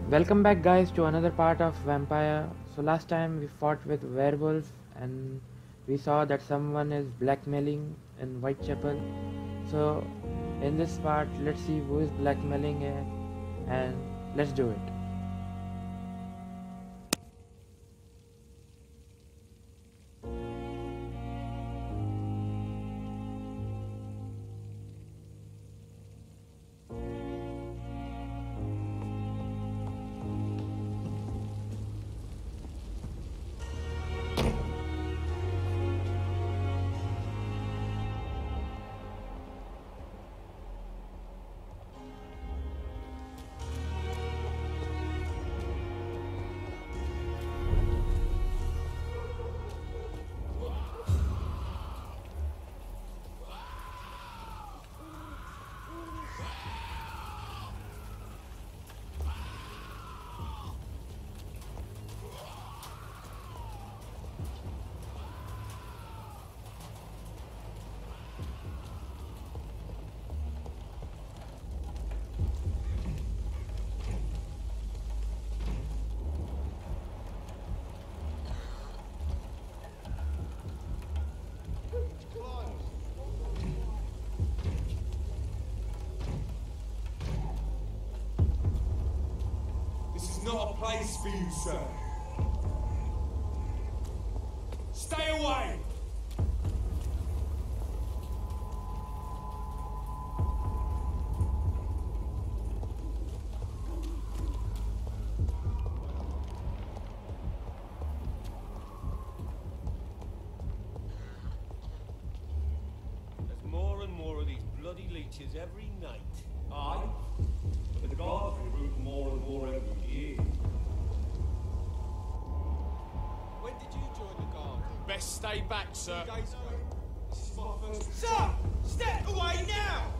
Welcome back guys to another part of Vampire. So last time we fought with werewolf and we saw that someone is blackmailing in Whitechapel. So in this part let's see who is blackmailing it and let's do it. This is not a place for you, sir. Stay away! There's more and more of these bloody leeches every night. Aye, but the guards recruit more and more every year. When did you join the guard? Best stay back, sir. 2 days ago. This is my first... Sir! Step away now!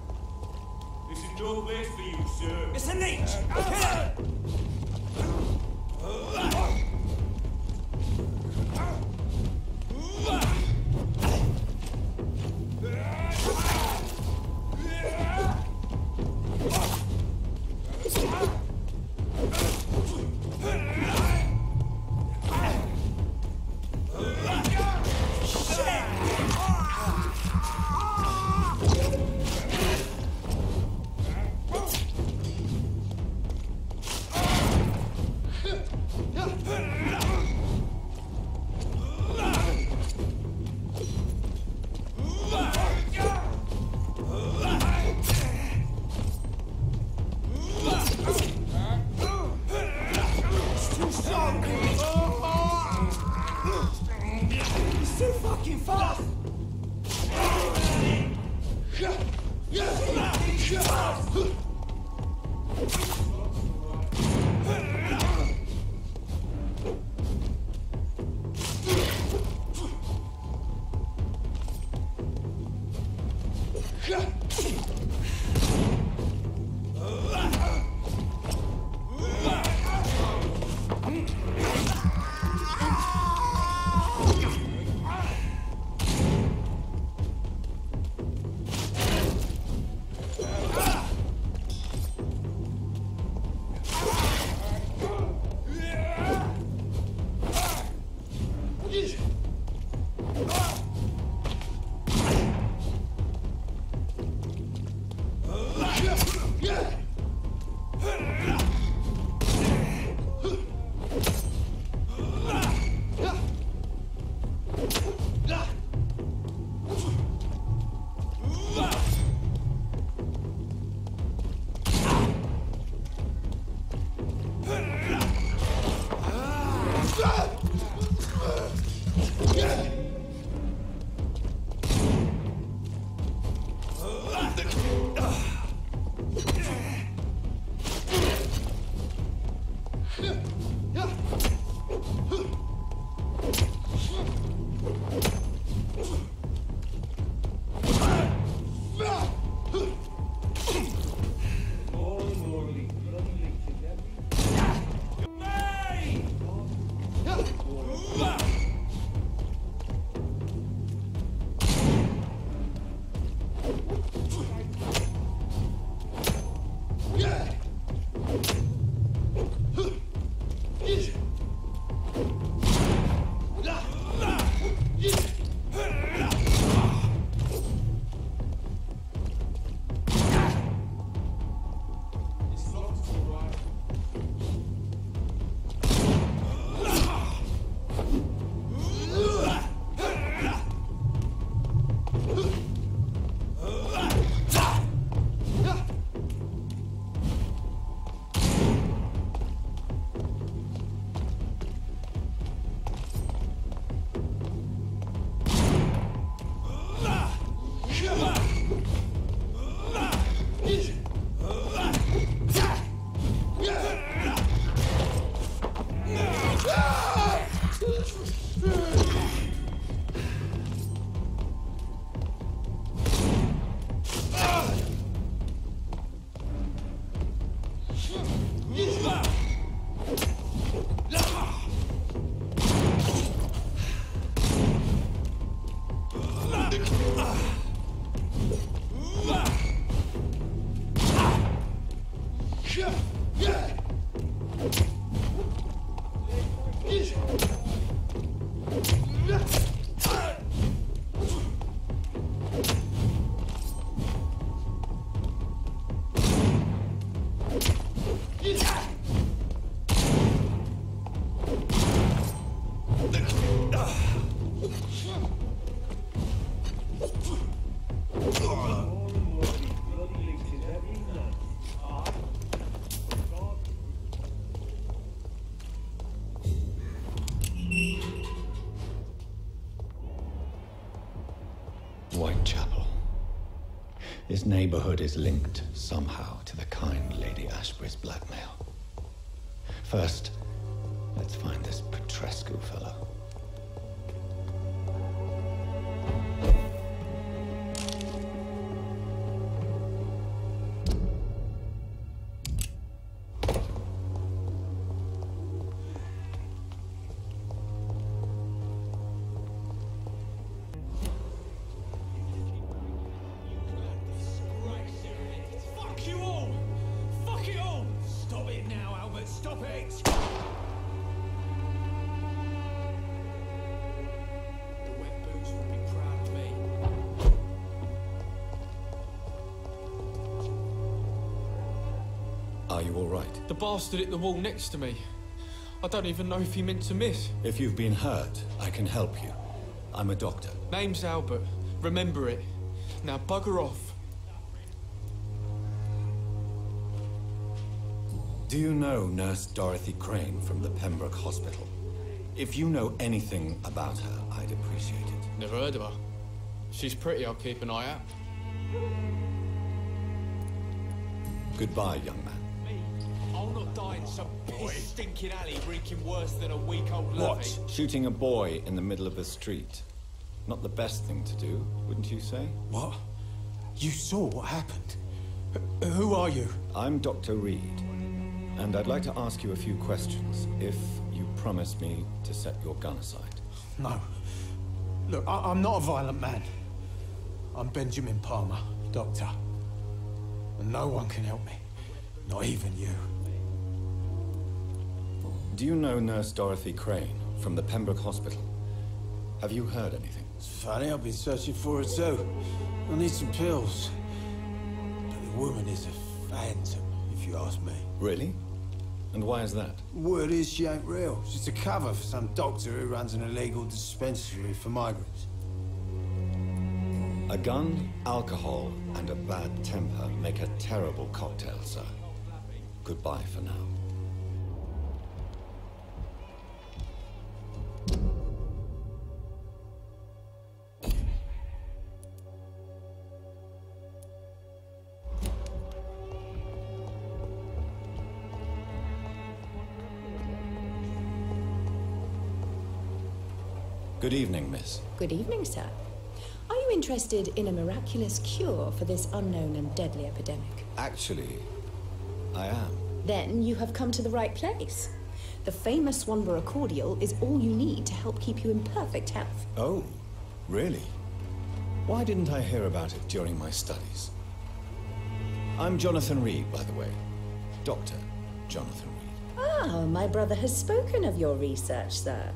This is no place for you, sir. It's a leech! Too fucking fast! Whitechapel. This neighborhood is linked somehow to the kind Lady Ashbury's blackmail. First, let's find this Petrescu fellow. Fuck you all! Fuck it all! Stop it now, Albert! Stop it! The wet boots will be proud of me. Are you all right? The bastard hit the wall next to me. I don't even know if he meant to miss. If you've been hurt, I can help you. I'm a doctor. Name's Albert. Remember it. Now bugger off. Do you know Nurse Dorothy Crane from the Pembroke Hospital? If you know anything about her, I'd appreciate it. Never heard of her. She's pretty, I'll keep an eye out. Goodbye, young man. I'll not die in some piss-stinking alley reeking worse than a week-old What? lovey. Shooting a boy in the middle of the street. Not the best thing to do, wouldn't you say? What? You saw what happened? Who are you? I'm Dr. Reid, and I'd like to ask you a few questions, if you promise me to set your gun aside. No. Look, I'm not a violent man. I'm Benjamin Palmer, doctor. And no one can help me. Not even you. Do you know Nurse Dorothy Crane from the Pembroke Hospital? Have you heard anything? It's funny, I've been searching for her too. I need some pills. But the woman is a phantom, if you ask me. Really? And why is that? Word is she ain't real. She's a cover for some doctor who runs an illegal dispensary for migrants. A gun, alcohol, and a bad temper make a terrible cocktail, sir. Goodbye for now. Good evening, miss. Good evening, sir. Are you interested in a miraculous cure for this unknown and deadly epidemic? Actually, I am. Then you have come to the right place. The famous Swanborough cordial is all you need to help keep you in perfect health. Oh, really? Why didn't I hear about it during my studies? I'm Jonathan Reid, by the way. Dr. Jonathan Reid. Ah, my brother has spoken of your research, sir.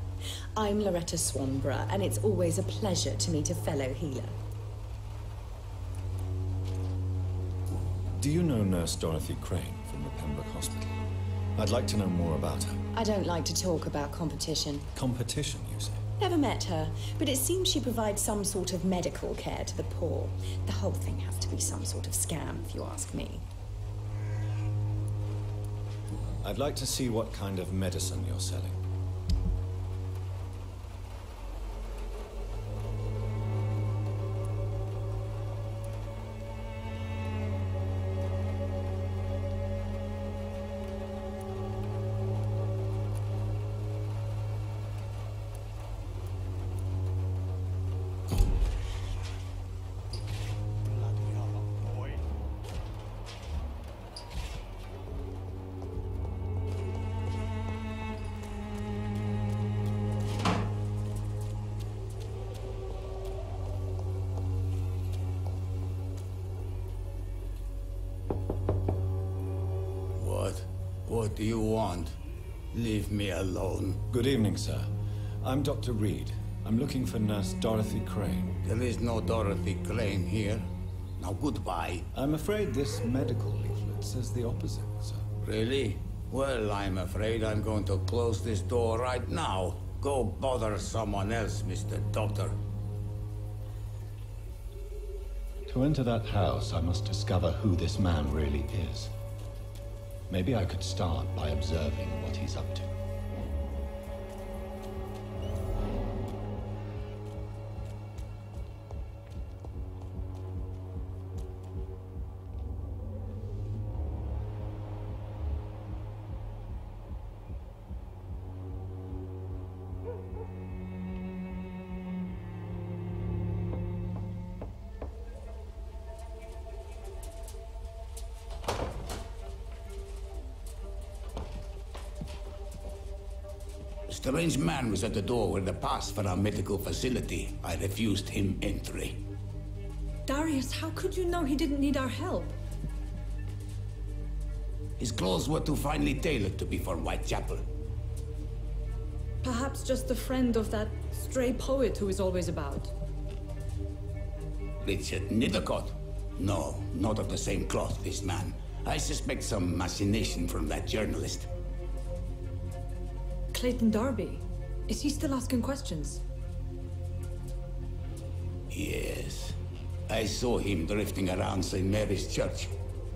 I'm Loretta Swanborough, and it's always a pleasure to meet a fellow healer. Do you know Nurse Dorothy Crane from the Pembroke Hospital? I'd like to know more about her. I don't like to talk about competition. Competition, you say? Never met her, but it seems she provides some sort of medical care to the poor. The whole thing has to be some sort of scam, if you ask me. I'd like to see what kind of medicine you're selling. What do you want? Leave me alone. Good evening, sir. I'm Dr. Reid. I'm looking for Nurse Dorothy Crane. There is no Dorothy Crane here. Now goodbye. I'm afraid this medical leaflet says the opposite, sir. Really? Well, I'm afraid I'm going to close this door right now. Go bother someone else, Mr. Doctor. To enter that house, I must discover who this man really is. Maybe I could start by observing what he's up to. A strange man was at the door with a pass for our medical facility. I refused him entry. Darius, how could you know he didn't need our help? His clothes were too finely tailored to be for Whitechapel. Perhaps just a friend of that stray poet who is always about. Richard Nithercott? No, not of the same cloth, this man. I suspect some machination from that journalist. Clayton Darby. Is he still asking questions? Yes. I saw him drifting around St. Mary's Church.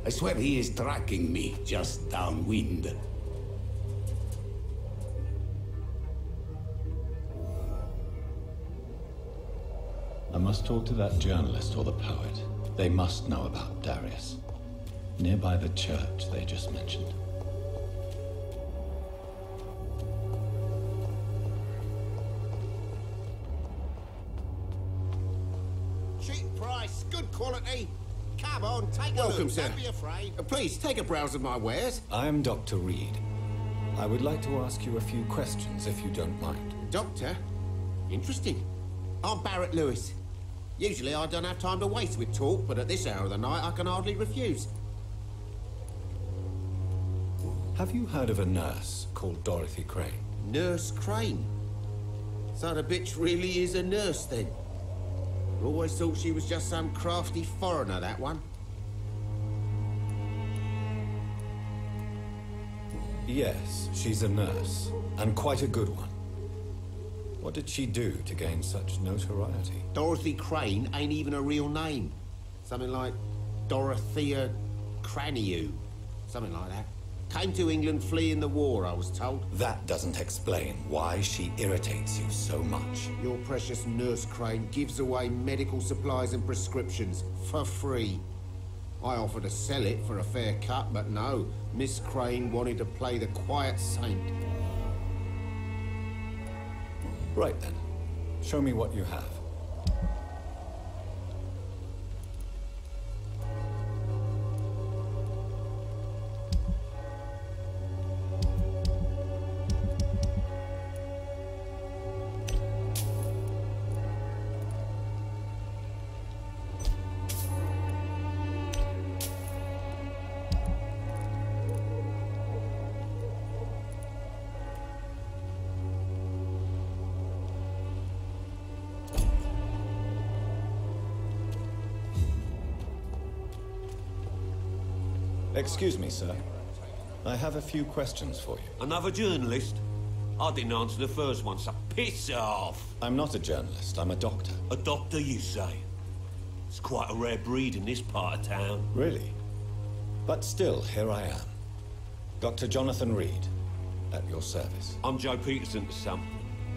I swear he is tracking me just downwind. I must talk to that journalist or the poet. They must know about Darius. Nearby the church they just mentioned. Cheap price, good quality. Come on, take a Welcome, look. sir. Don't be afraid. Please, take a browse of my wares. I am Dr. Reid. I would like to ask you a few questions, if you don't mind. Doctor? Interesting. I'm Barrett Lewis. Usually I don't have time to waste with talk, but at this hour of the night I can hardly refuse. Have you heard of a nurse called Dorothy Crane? Nurse Crane? So the bitch really is a nurse, then? I always thought she was just some crafty foreigner, that one. Yes, she's a nurse, and quite a good one. What did she do to gain such notoriety? Dorothy Crane ain't even a real name. Something like Dorothea Craniu. Something like that. Came to England fleeing the war, I was told. That doesn't explain why she irritates you so much. Your precious Nurse Crane gives away medical supplies and prescriptions for free. I offered to sell it for a fair cut, but no. Miss Crane wanted to play the quiet saint. Right then. Show me what you have. Excuse me, sir. I have a few questions for you. Another journalist? I didn't answer the first one, so piss off! I'm not a journalist, I'm a doctor. A doctor, you say? It's quite a rare breed in this part of town. Really? But still, here I am. Dr. Jonathan Reid, at your service. I'm Joe Peterson to some,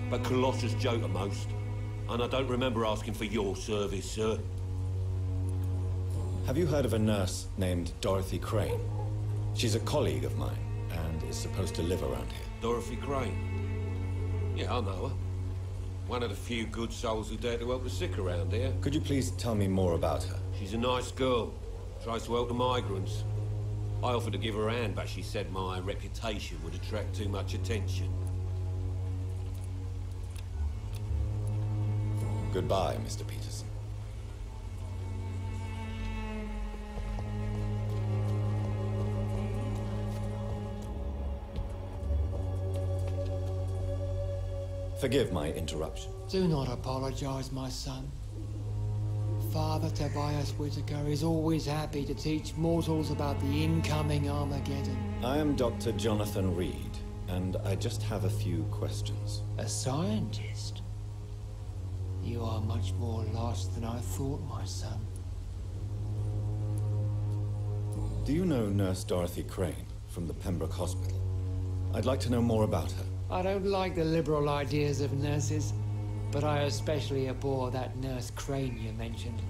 but Colossus Joe to most. And I don't remember asking for your service, sir. Have you heard of a nurse named Dorothy Crane? She's a colleague of mine, and is supposed to live around here. Dorothy Crane? Yeah, I know her. One of the few good souls who dare to help the sick around here. Could you please tell me more about her? She's a nice girl. Tries to help the migrants. I offered to give her a hand, but she said my reputation would attract too much attention. Goodbye, Mr. Peterson. Forgive my interruption. Do not apologize, my son. Father Tobias Whitaker is always happy to teach mortals about the incoming Armageddon. I am Dr. Jonathan Reid, and I just have a few questions. A scientist? You are much more lost than I thought, my son. Do you know Nurse Dorothy Crane from the Pembroke Hospital? I'd like to know more about her. I don't like the liberal ideas of nurses, but I especially abhor that Nurse Crane you mentioned.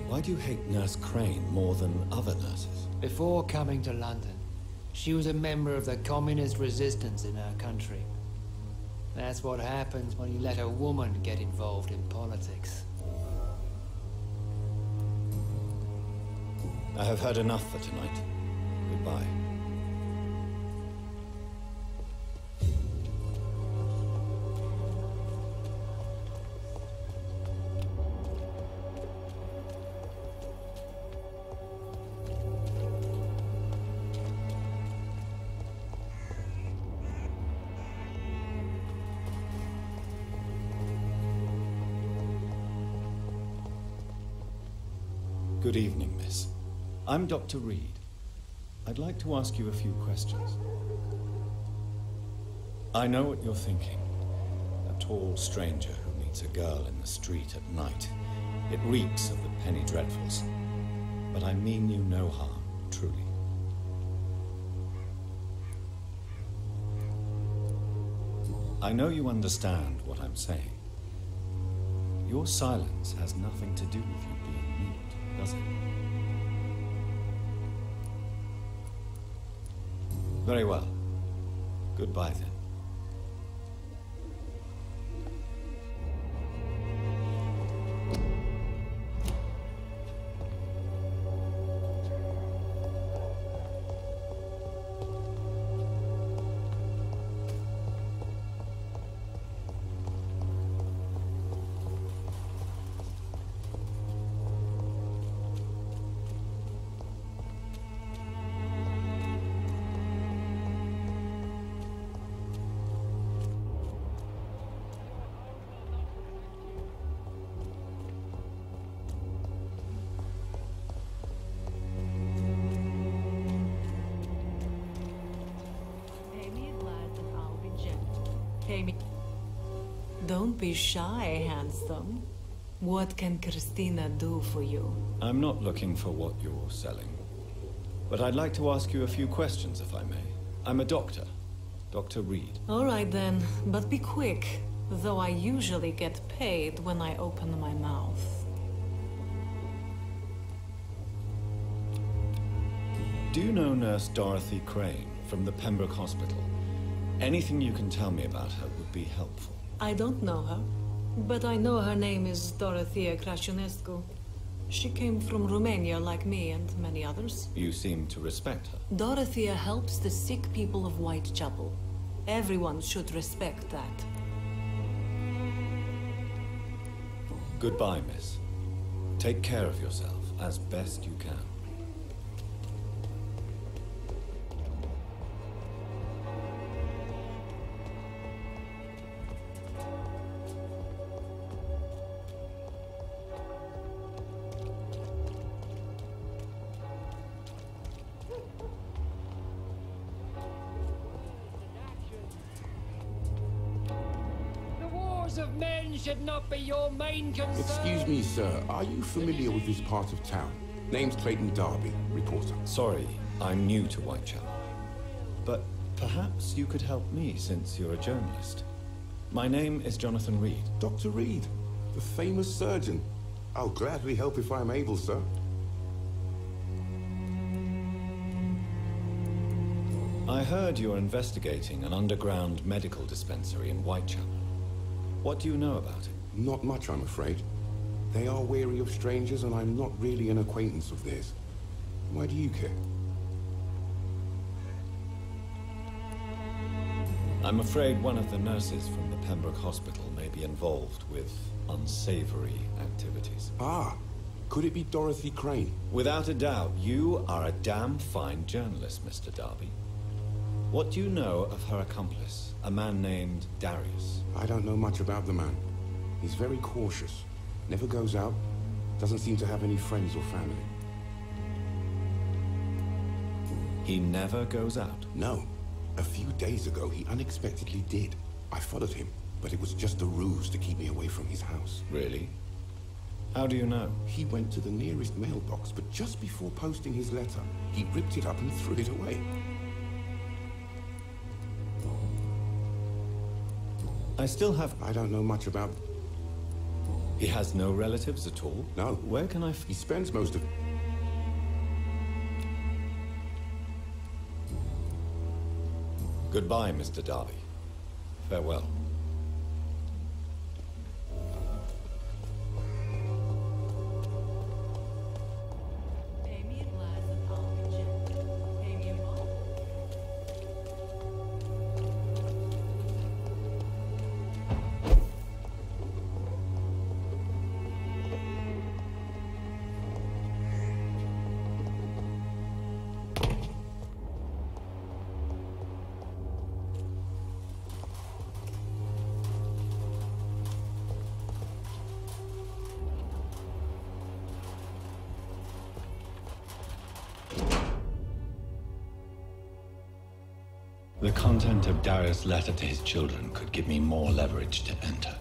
Why do you hate Nurse Crane more than other nurses? Before coming to London, she was a member of the communist resistance in her country. That's what happens when you let a woman get involved in politics. I have heard enough for tonight. Goodbye. Good evening, miss. I'm Dr. Reid. I'd like to ask you a few questions. I know what you're thinking. A tall stranger who meets a girl in the street at night. It reeks of the penny dreadfuls. But I mean you no harm, truly. I know you understand what I'm saying. Your silence has nothing to do with you being mute, does it? Very well. Goodbye, then. Don't be shy, handsome. What can Christina do for you? I'm not looking for what you're selling. But I'd like to ask you a few questions, if I may. I'm a doctor. Dr. Reid. All right then, but be quick. Though I usually get paid when I open my mouth. Do you know Nurse Dorothy Crane from the Pembroke Hospital? Anything you can tell me about her would be helpful. I don't know her, but I know her name is Dorothea Crăciunescu. She came from Romania like me and many others. You seem to respect her. Dorothea helps the sick people of Whitechapel. Everyone should respect that. Goodbye, miss. Take care of yourself as best you can. Of men should not be your main concern. Excuse me, sir. Are you familiar with this part of town? Name's Clayton Darby, reporter. Sorry, I'm new to Whitechapel. But perhaps you could help me since you're a journalist. My name is Jonathan Reid. Dr. Reid, the famous surgeon. I'll gladly help if I'm able, sir. I heard you're investigating an underground medical dispensary in Whitechapel. What do you know about it? Not much, I'm afraid. They are wary of strangers, and I'm not really an acquaintance of theirs. Why do you care? I'm afraid one of the nurses from the Pembroke Hospital may be involved with unsavory activities. Ah, could it be Dorothy Crane? Without a doubt, you are a damn fine journalist, Mr. Darby. What do you know of her accomplice, a man named Darius? I don't know much about the man. He's very cautious. Never goes out. Doesn't seem to have any friends or family. He never goes out? No. A few days ago, he unexpectedly did. I followed him, but it was just a ruse to keep me away from his house. Really? How do you know? He went to the nearest mailbox, but just before posting his letter, he ripped it up and threw it away. I still have... I don't know much about... He has no relatives at all? No. Where can I... He spends most of... Goodbye, Mr. Darby. Farewell. The content of Darius' letter to his children could give me more leverage to enter.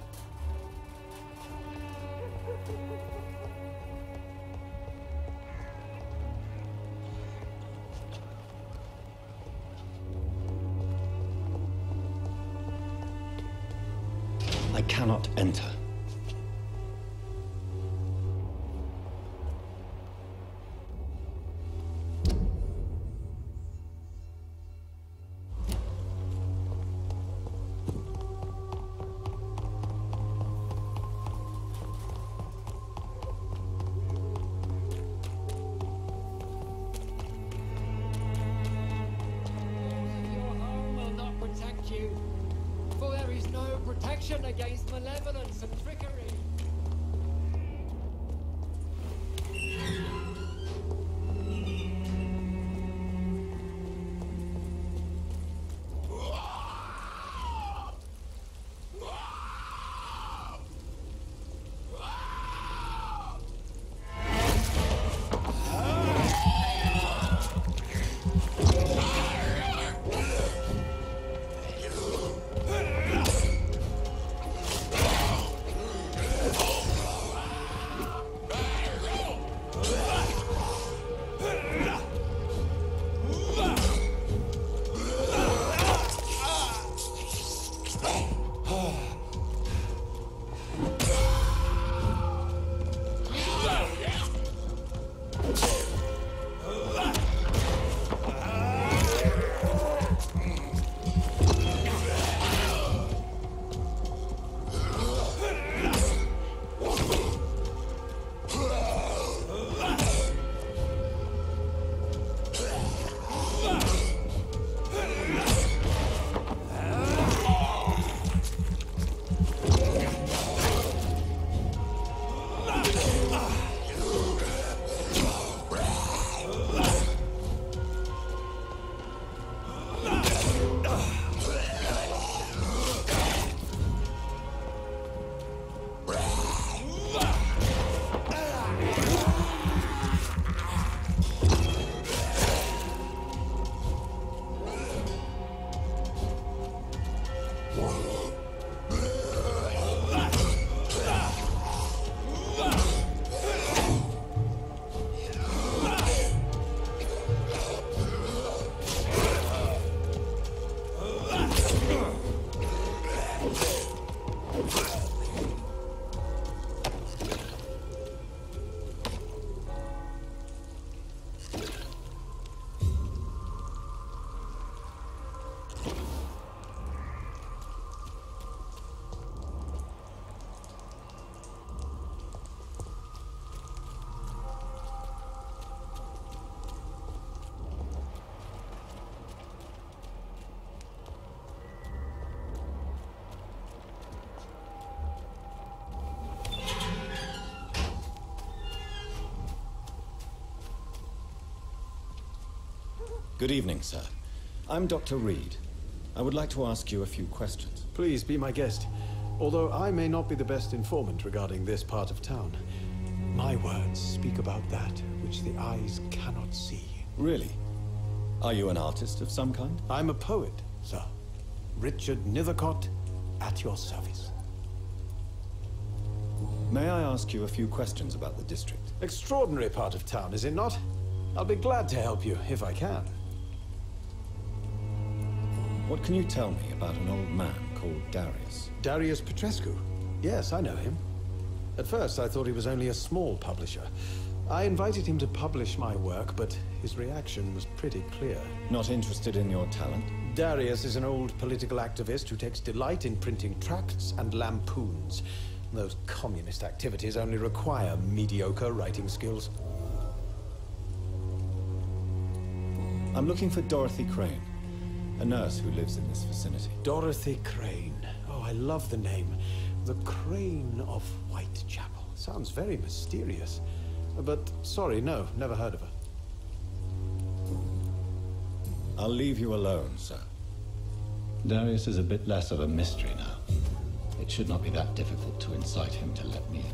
I cannot enter. Against malevolence and trickery. Good evening, sir. I'm Dr. Reid. I would like to ask you a few questions. Please be my guest. Although I may not be the best informant regarding this part of town, my words speak about that which the eyes cannot see. Really? Are you an artist of some kind? I'm a poet, sir. Richard Nethercott, at your service. May I ask you a few questions about the district? Extraordinary part of town, is it not? I'll be glad to help you, if I can. What can you tell me about an old man called Darius? Darius Petrescu? Yes, I know him. At first, I thought he was only a small publisher. I invited him to publish my work, but his reaction was pretty clear. Not interested in your talent? Darius is an old political activist who takes delight in printing tracts and lampoons. Those communist activities only require mediocre writing skills. I'm looking for Dorothy Crane, a nurse who lives in this vicinity. Dorothy Crane. Oh, I love the name. The Crane of Whitechapel. Sounds very mysterious. But, sorry, no, never heard of her. I'll leave you alone, sir. Darius is a bit less of a mystery now. It should not be that difficult to incite him to let me in.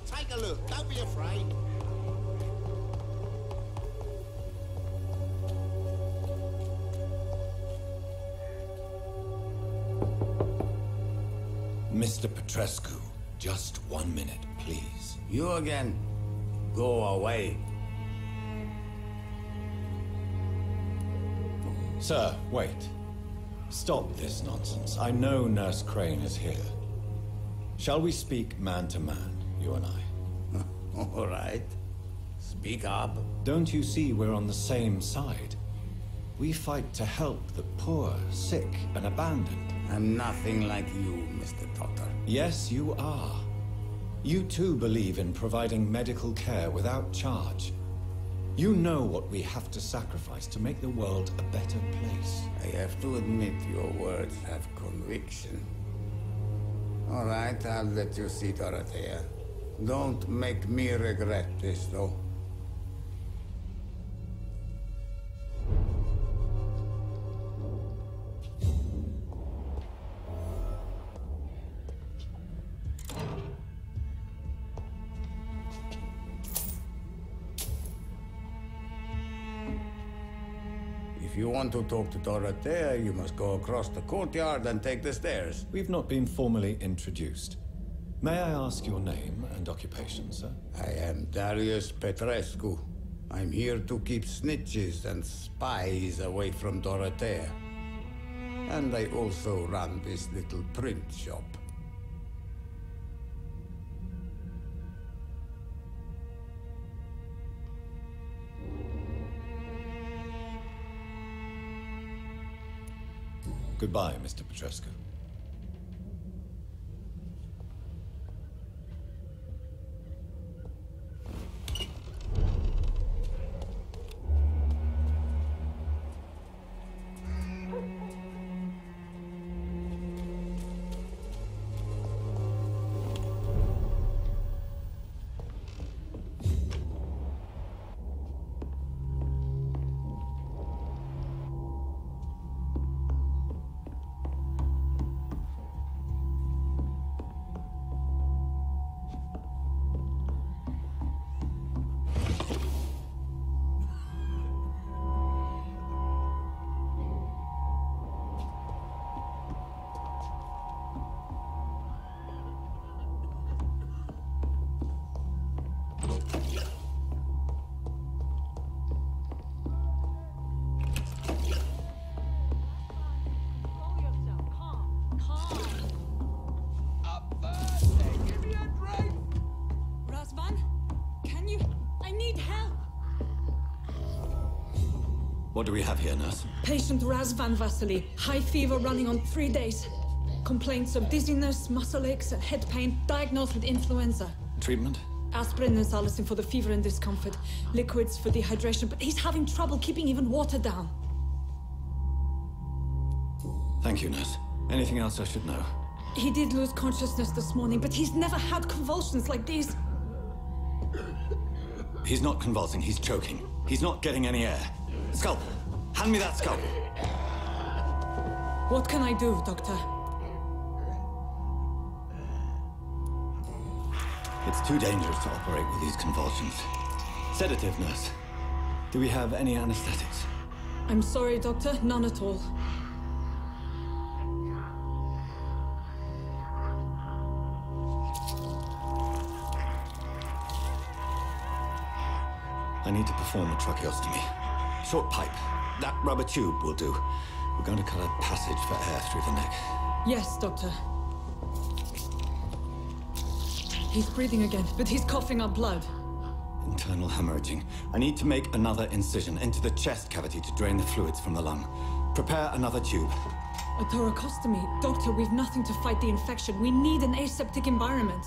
Take a look. Don't be afraid. Mr. Petrescu, just 1 minute, please. You again. Go away. Sir, wait. Stop this nonsense. I know Nurse Crane is here. Shall we speak man to man, you and I? All right. Speak up. Don't you see we're on the same side? We fight to help the poor, sick, and abandoned. I'm nothing like you, Mr. Doctor. Yes, you are. You too believe in providing medical care without charge. You know what we have to sacrifice to make the world a better place. I have to admit your words have conviction. All right, I'll let you see Dorothea. Don't make me regret this, though. If you want to talk to Dorothea, you must go across the courtyard and take the stairs. We've not been formally introduced. May I ask your name and occupation, sir? I am Darius Petrescu. I'm here to keep snitches and spies away from Dorothea. And I also run this little print shop. Goodbye, Mr. Petrescu. What do we have here, nurse? Patient Raz Van Vasily. High fever running on 3 days. Complaints of dizziness, muscle aches, and head pain. Diagnosed with influenza. Treatment? Aspirin and salicin for the fever and discomfort. Liquids for dehydration, but he's having trouble keeping even water down. Thank you, nurse. Anything else I should know? He did lose consciousness this morning, but he's never had convulsions like these. He's not convulsing, he's choking. He's not getting any air. Scalpel! Hand me that scalpel! What can I do, Doctor? It's too dangerous to operate with these convulsions. Sedative, nurse. Do we have any anesthetics? I'm sorry, Doctor. None at all. I need to perform a tracheostomy. Short pipe. That rubber tube will do. We're going to cut a passage for air through the neck. Yes, Doctor. He's breathing again, but he's coughing up blood. Internal hemorrhaging. I need to make another incision into the chest cavity to drain the fluids from the lung. Prepare another tube. A thoracostomy. Doctor, we've nothing to fight the infection. We need an aseptic environment.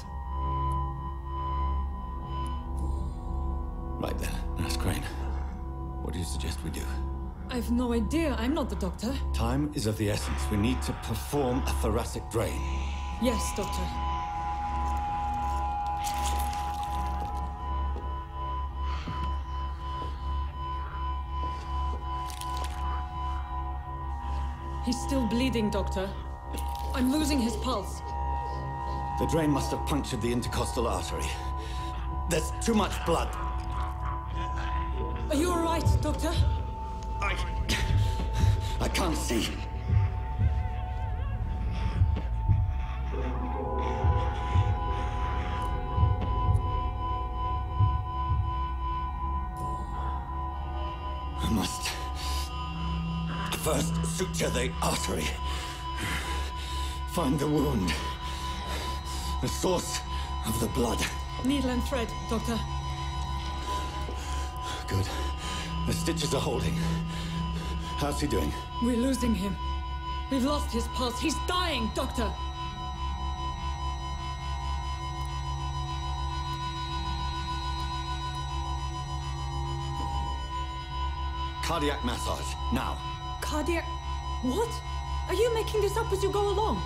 Right then, Nurse Crane. What do you suggest we do? I've no idea. I'm not the doctor. Time is of the essence. We need to perform a thoracic drain. Yes, Doctor. He's still bleeding, Doctor. I'm losing his pulse. The drain must have punctured the intercostal artery. There's too much blood. Are you all right, Doctor? I can't see. I must first suture the artery. Find the wound. The source of the blood. Needle and thread, Doctor. Good. The stitches are holding. How's he doing? We're losing him. We've lost his pulse. He's dying, Doctor! Cardiac massage, now. Cardiac... What? Are you making this up as you go along?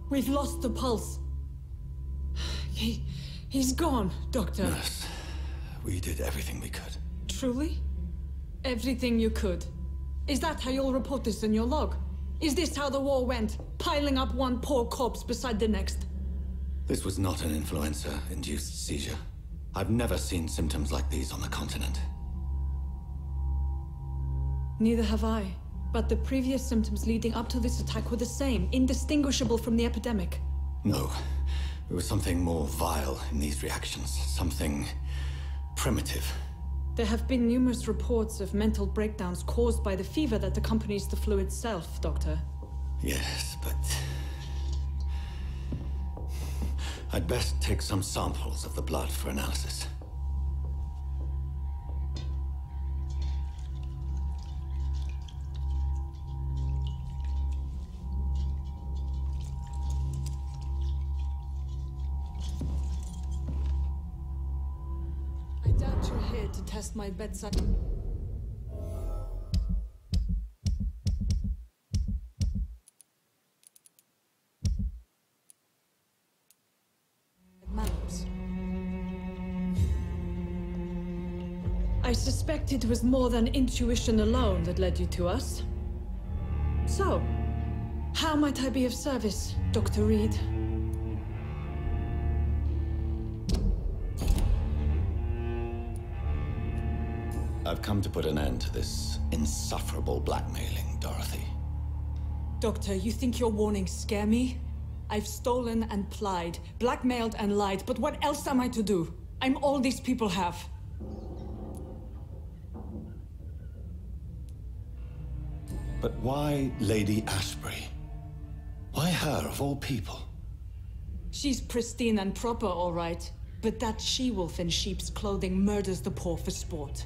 We've lost the pulse. He's gone, Doctor. Nurse, we did everything we could. Truly? Everything you could? Is that how you'll report this in your log? Is this how the war went? Piling up one poor corpse beside the next? This was not an influenza-induced seizure. I've never seen symptoms like these on the continent. Neither have I. But the previous symptoms leading up to this attack were the same, indistinguishable from the epidemic. No. There was something more vile in these reactions. Something primitive. There have been numerous reports of mental breakdowns caused by the fever that accompanies the flu itself, Doctor. Yes, but... I'd best take some samples of the blood for analysis. I doubt you're here to test my bedside... manners. I suspect it was more than intuition alone that led you to us. So, how might I be of service, Dr. Reid? I've come to put an end to this insufferable blackmailing, Dorothy. Doctor, you think your warnings scare me? I've stolen and plied, blackmailed and lied, but what else am I to do? I'm all these people have. But why Lady Ashbury? Why her, of all people? She's pristine and proper, all right. But that she-wolf in sheep's clothing murders the poor for sport.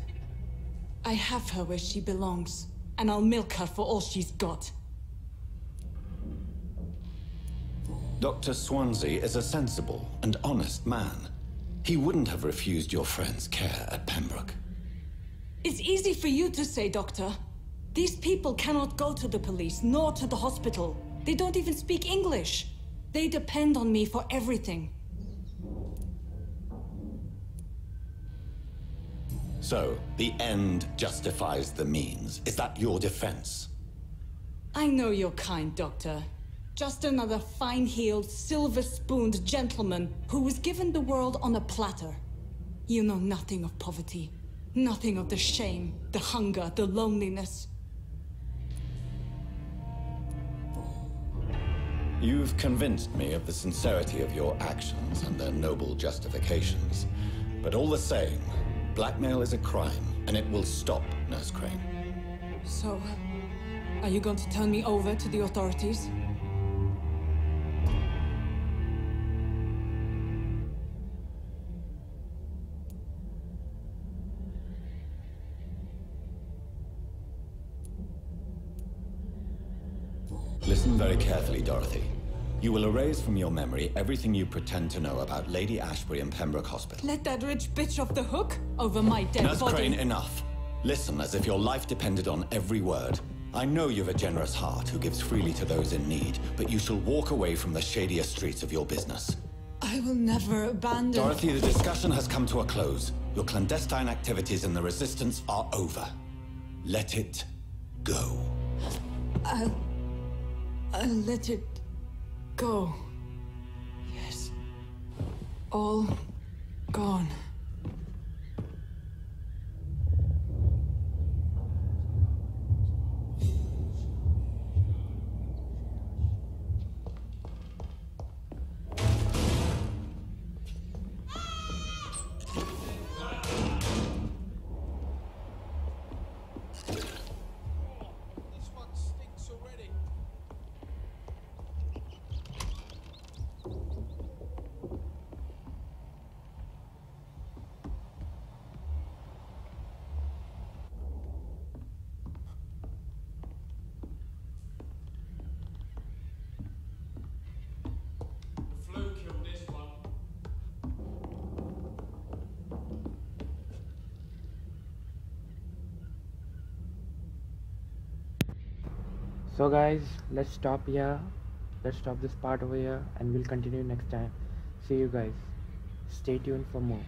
I have her where she belongs, and I'll milk her for all she's got. Dr. Swansea is a sensible and honest man. He wouldn't have refused your friend's care at Pembroke. It's easy for you to say, Doctor. These people cannot go to the police, nor to the hospital. They don't even speak English. They depend on me for everything. So, the end justifies the means. Is that your defense? I know you're kind, Doctor. Just another fine-heeled, silver-spooned gentleman who was given the world on a platter. You know nothing of poverty. Nothing of the shame, the hunger, the loneliness. You've convinced me of the sincerity of your actions and their noble justifications. But all the same, blackmail is a crime, and it will stop, Nurse Crane. So, are you going to turn me over to the authorities? Listen very carefully, Dorothy. You will erase from your memory everything you pretend to know about Lady Ashbury and Pembroke Hospital. Let that rich bitch off the hook over my dead Nurse body. Crane, enough. Listen as if your life depended on every word. I know you've a generous heart who gives freely to those in need, but you shall walk away from the shadier streets of your business. I will never abandon... Dorothy, the discussion has come to a close. Your clandestine activities in the Resistance are over. Let it go. I'll let it go. Yes. All gone. So guys, let's stop here. Let's stop this part over here and we'll continue next time. See you guys. Stay tuned for more.